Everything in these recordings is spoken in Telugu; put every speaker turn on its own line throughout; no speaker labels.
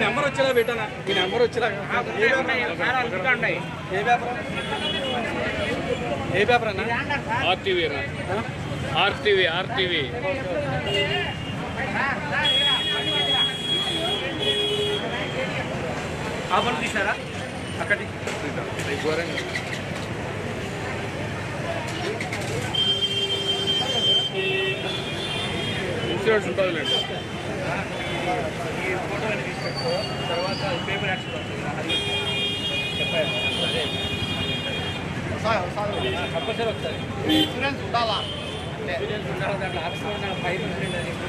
నెంబర్ వచ్చేలా పెట్టానా ఈ నెంబర్ వచ్చేలా ఏ పేపర్ అన్న
ఆర్టీవీ ఆర్టీవీ ఆర్టీవీ
ఆ పని తీసారా అక్కడి
ఇన్సూరెన్స్ ఉంటుందిలేండి
తర్వాత పేపర్ యాక్షన్ కంపల్సరీ వస్తుంది ఇన్సూరెన్స్ ఉండాలా ఇన్సూరెన్స్ ఉండాలి దాంట్లో ఆప్షన్ 5%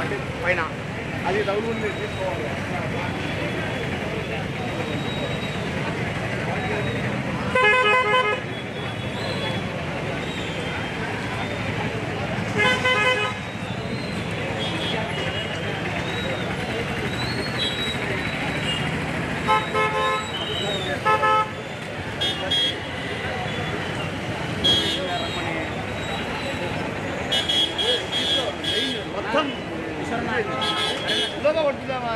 అది పైన అది తగులుంది తీసుకోవాలి మొత్తం లోగా కొట్టుదామా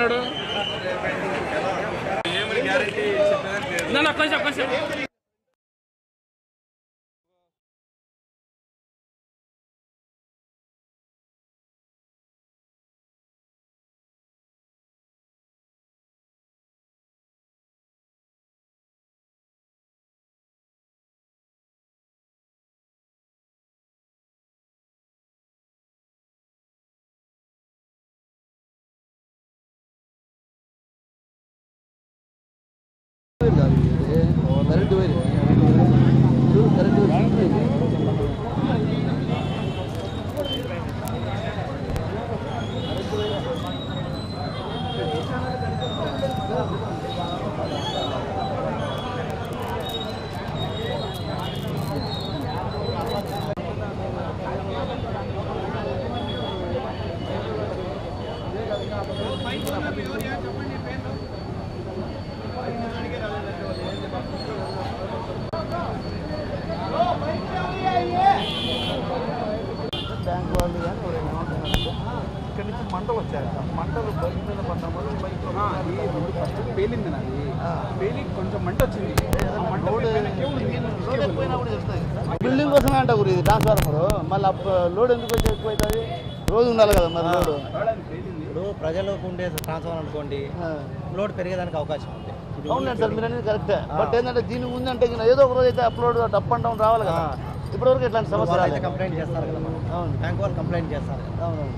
ఏమన్నాడు? కొంచెం
బ్యాంక్ వాళ్ళు కానీ ఎవరైనా ఏమంటున్నారంటే ఇక్కడ నుంచి మంటలు వచ్చాయి. మంటలు బైక్ మీద పడ్డం వల్ల బైక్ ఫస్ట్ పేలింది నాది. పేలి కొంచెం మంట వచ్చింది. బిల్డింగ్ కోసమే అంట గురి ఇది ట్రాన్స్ఫార్మర్. మళ్ళీ లోడ్ ఎందుకు వచ్చి ఎక్కువ అవుతుంది? రోజు ఉండాలి కదా మరి లోడ్.
ఇప్పుడు ప్రజలకు ఉండే ట్రాన్స్ఫార్మర్ అనుకోండి, లోడ్ పెరిగేదానికి అవకాశం ఉంది.
అవునండి సార్, మీరు అనేది కరెక్టే. బట్ ఏంటంటే దీని ముందంటే ఏదో ఒక రోజు అయితే అప్లోడ్ అప్ అండ్ డౌన్ రావాలి కదా. ఇప్పటివరకు ఎట్లాంటి సమస్య
అయితే కంప్లైంట్ చేస్తారు కదా.
అవును,
బ్యాంక్ వాళ్ళు కంప్లైంట్ చేస్తారు.
అవునవును.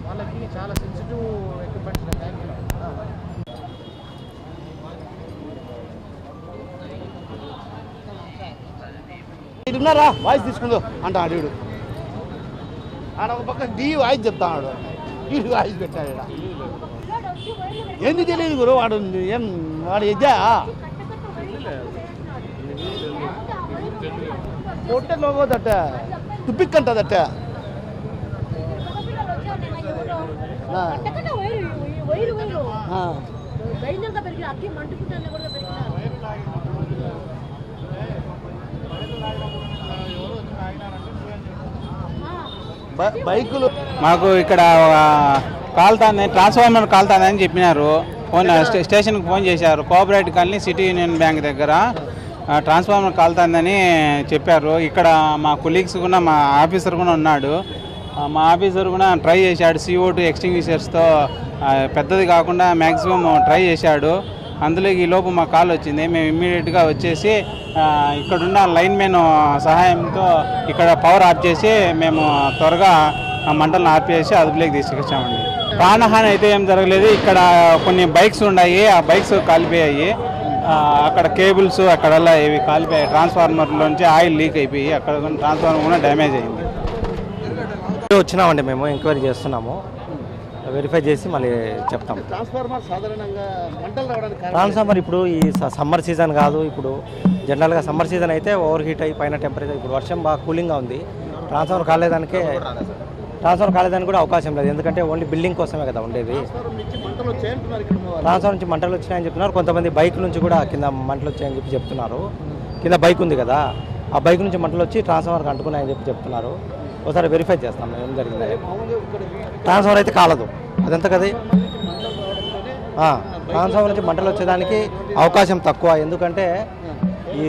వాళ్ళకి చాలా సెన్సిటివ్ ఎక్విప్మెంట్స్ బ్యాంకులో. ఇటు ఉన్నారా వాయిస్ తీసుకుందో అంట అడిగుడు. ఆడ ఒక పక్క డి వాయిస్ చెప్తాడు, ఈ వాయిస్ పెట్టాడు. ఏంది తెలియదు గురు వాడు. ఏం వాడు ఎజ్జా పొట్టె లోగోదట, తుప్పిక్ అంటదట. బైకులు
మాకు ఇక్కడ కాలుతాంది, ట్రాన్స్ఫార్మర్ కాలుతాందని చెప్పినారు. స్టేషన్కి ఫోన్ చేశారు. Cooperative colony city union bank దగ్గర ట్రాన్స్ఫార్మర్ కాలుతాందని చెప్పారు. ఇక్కడ మా కొలీగ్స్ కూడా, మా ఆఫీసర్ కూడా ఉన్నాడు. మా ఆఫీసర్ కూడా ట్రై చేశాడు CO2 ఎక్స్టింగ్విషర్స్తో. పెద్దది కాకుండా మ్యాక్సిమం ట్రై చేశాడు. అందులో ఈ లోపు మా కాల్ వచ్చింది. మేము ఇమ్మీడియట్గా వచ్చేసి ఇక్కడున్న లైన్ మెన్ సహాయంతో ఇక్కడ పవర్ ఆఫ్ చేసి మేము త్వరగా మంటలను ఆర్పేసి అదుపులోకి తీసుకొచ్చామండి. ప్రాణహాని అయితే ఏం జరగలేదు. ఇక్కడ కొన్ని బైక్స్ ఉన్నాయి, ఆ బైక్స్ కాలిపోయాయి. అక్కడ కేబుల్స్ అక్కడల్లా ఇవి కాలిపోయాయి. ట్రాన్స్ఫార్మర్లోంచి ఆయిల్ లీక్ అయిపోయి అక్కడ ట్రాన్స్ఫార్మర్ కూడా డ్యామేజ్ అయింది.
వచ్చినామండి, మేము ఎంక్వైరీ చేస్తున్నాము. వెరిఫై చేసి మళ్ళీ చెప్తాం.
ట్రాన్స్ఫార్మర్ సాధారణంగా మంటలు రావడానికి
ట్రాన్స్ఫార్మర్ ఇప్పుడు ఈ సమ్మర్ సీజన్ కాదు. ఇప్పుడు జనరల్గా సమ్మర్ సీజన్ అయితే ఓవర్ హీట్ అయ్యి పైన టెంపరేచర్, ఇప్పుడు వర్షం బాగా కూలింగ్గా ఉంది. ట్రాన్స్ఫార్మర్ కాలేదానికి కూడా అవకాశం లేదు. ఎందుకంటే ఓన్లీ బిల్డింగ్ కోసమే కదా ఉండేది. ట్రాన్స్ఫార్మర్ నుంచి మంటలు వచ్చినాయని చెప్తున్నారు. కొంతమంది బైక్ నుంచి కూడా కింద మంటలు వచ్చాయని చెప్పి చెప్తున్నారు. కింద బైక్ ఉంది కదా, ఆ బైక్ నుంచి మంటలు వచ్చి ట్రాన్స్ఫార్మర్కి అంటుకున్నాయని చెప్పి చెప్తున్నారు. ఒకసారి వెరిఫై చేస్తాం ఏం జరిగింది. ట్రాన్స్ఫార్మర్ అయితే కాలదు, అదంతా కదా. ట్రాన్స్ఫార్మర్ నుంచి మంటలు వచ్చేదానికి అవకాశం తక్కువ. ఎందుకంటే ఈ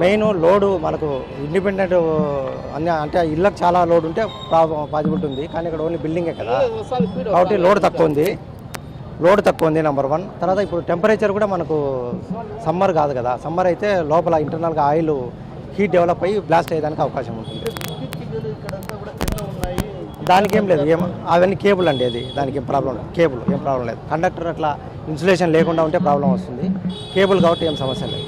మెయిన్ లోడు మనకు ఇండిపెండెంట్ అంటే ఇళ్ళకి చాలా లోడ్ ఉంటే పాజిబిలిటీ ఉంది. కానీ ఇక్కడ ఓన్లీ బిల్డింగే కదా, కాబట్టి లోడ్ తక్కువ ఉంది నెంబర్ 1. తర్వాత ఇప్పుడు టెంపరేచర్ కూడా మనకు సమ్మర్ కాదు కదా. సమ్మర్ అయితే లోపల ఇంటర్నల్గా ఆయిల్ హీట్ డెవలప్ అయ్యి బ్లాస్ట్ అయ్యేదానికి అవకాశం ఉంటుంది. దానికి ఏం లేదు, అవన్నీ కేబుల్ అండి. అది దానికి ఏం ప్రాబ్లం లేదు. కేబుల్ ఏం ప్రాబ్లం లేదు. కండక్టర్ అట్లా ఇన్సులేషన్ లేకుండా ఉంటే ప్రాబ్లం వస్తుంది. కేబుల్ కాబట్టి ఏం సమస్య లేదు.